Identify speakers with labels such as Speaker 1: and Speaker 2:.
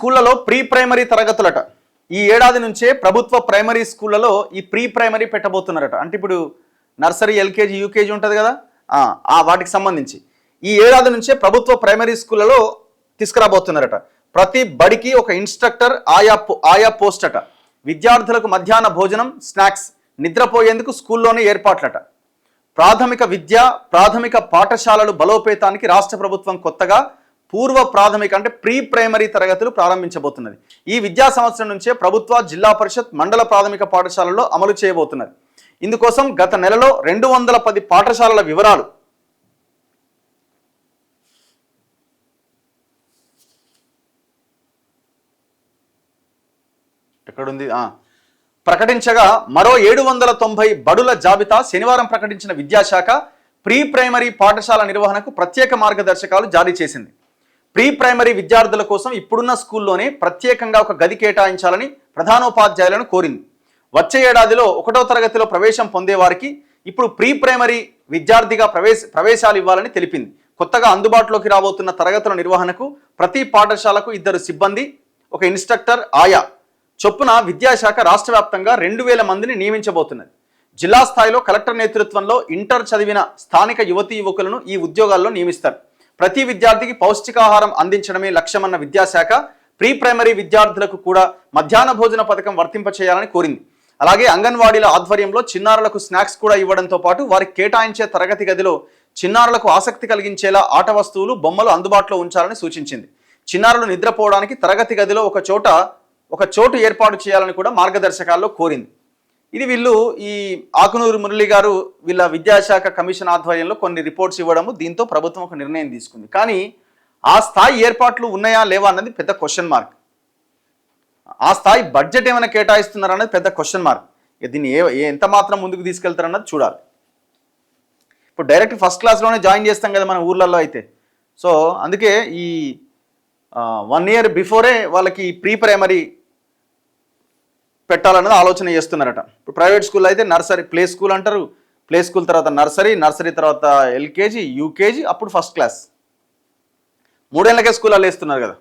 Speaker 1: స్కూళ్లలో pre primary తరగతులట. ఈ ఏడాది నుంచే ప్రభుత్వ ప్రైమరీ స్కూళ్లలో ఈ ప్రీ ప్రైమరీ పెట్టబోతున్నారట. అంటే ఇప్పుడు నర్సరీ, ఎల్కేజీ, యూకేజీ ఉంటుంది కదా, వాటికి సంబంధించి ఈ ఏడాది నుంచే ప్రభుత్వ ప్రైమరీ స్కూళ్లలో తీసుకురాబోతున్నారట. ప్రతి బడికి ఒక ఇన్స్ట్రక్టర్ ఆయా పోస్ట్ అట. విద్యార్థులకు మధ్యాహ్న భోజనం, స్నాక్స్, నిద్రపోయేందుకు స్కూల్లోనే ఏర్పాట్లట. ప్రాథమిక విద్య, ప్రాథమిక పాఠశాలలు బలోపేతానికి రాష్ట్ర ప్రభుత్వం కొత్తగా పూర్వ ప్రాథమిక అంటే ప్రీ ప్రైమరీ తరగతులు ప్రారంభించబోతున్నది. ఈ విద్యా సంవత్సరం నుంచే ప్రభుత్వ, జిల్లా పరిషత్, మండల ప్రాథమిక పాఠశాలల్లో అమలు చేయబోతున్నది. ఇందుకోసం గత నెలలో 210 పాఠశాలల వివరాలు ఎక్కడుంది ప్రకటించగా మరో 790 బడుల జాబితా శనివారం ప్రకటించిన విద్యాశాఖ ప్రీ ప్రైమరీ పాఠశాల నిర్వహణకు ప్రత్యేక మార్గదర్శకాలు జారీ చేసింది. ప్రీ ప్రైమరీ విద్యార్థుల కోసం ఇప్పుడున్న స్కూల్లోనే ప్రత్యేకంగా ఒక గది కేటాయించాలని ప్రధానోపాధ్యాయులను కోరింది. వచ్చే ఏడాదిలో 1వ తరగతిలో ప్రవేశం పొందే వారికి ఇప్పుడు ప్రీ ప్రైమరీ విద్యార్థిగా ప్రవేశాలు ఇవ్వాలని తెలిపింది. కొత్తగా అందుబాటులోకి రాబోతున్న తరగతుల నిర్వహణకు ప్రతి పాఠశాలకు 2 సిబ్బంది, ఒక ఇన్స్ట్రక్టర్ ఆయా చొప్పున విద్యాశాఖ రాష్ట్ర వ్యాప్తంగా 2000 మందిని నియమించబోతున్నది. జిల్లా స్థాయిలో కలెక్టర్ నేతృత్వంలో ఇంటర్ చదివిన స్థానిక యువతీ యువకులను ఈ ఉద్యోగాల్లో నియమిస్తారు. ప్రతి విద్యార్థికి పౌష్టికాహారం అందించడమే లక్ష్యమన్న విద్యాశాఖ ప్రీ ప్రైమరీ విద్యార్థులకు కూడా మధ్యాహ్న భోజన పథకం వర్తింపచేయాలని కోరింది. అలాగే అంగన్వాడీల ఆధ్వర్యంలో చిన్నారులకు స్నాక్స్ కూడా ఇవ్వడంతో పాటు వారికి కేటాయించే తరగతి గదిలో చిన్నారులకు ఆసక్తి కలిగించేలా ఆట వస్తువులు, బొమ్మలు అందుబాటులో ఉంచాలని సూచించింది. చిన్నారులు నిద్రపోవడానికి తరగతి గదిలో ఒక చోటు ఏర్పాటు చేయాలని కూడా మార్గదర్శకాల్లో కోరింది. ఇది వీళ్ళు ఈ ఆకునూరు మురళి గారు వీళ్ళ విద్యాశాఖ కమిషన్ ఆధ్వర్యంలో కొన్ని రిపోర్ట్స్ ఇవ్వడము, దీంతో ప్రభుత్వం ఒక నిర్ణయం తీసుకుంది. కానీ ఆ స్థాయి ఏర్పాట్లు ఉన్నాయా లేవా అన్నది పెద్ద క్వశ్చన్ మార్క్. ఆ స్థాయి బడ్జెట్ ఏమైనా కేటాయిస్తున్నారా అన్నది పెద్ద క్వశ్చన్ మార్క్. దీన్ని ఎంత మాత్రం ముందుకు తీసుకెళ్తారన్నది చూడాలి. ఇప్పుడు డైరెక్ట్ ఫస్ట్ క్లాస్లోనే జాయిన్ చేస్తాం కదా మన ఊర్లలో అయితే. సో అందుకే ఈ 1 year బిఫోరే వాళ్ళకి ప్రీ ప్రైమరీ పెట్టాలన్నది ఆలోచన చేస్తున్నారట. ఇప్పుడు ప్రైవేట్ స్కూల్ అయితే నర్సరీ, ప్లే స్కూల్ అంటారు, ప్లే స్కూల్ తర్వాత నర్సరీ తర్వాత ఎల్కేజీ, యూకేజీ, అప్పుడు ఫస్ట్ క్లాస్. 3 ఏళ్ళకే స్కూల్లో వేస్తున్నారు కదా.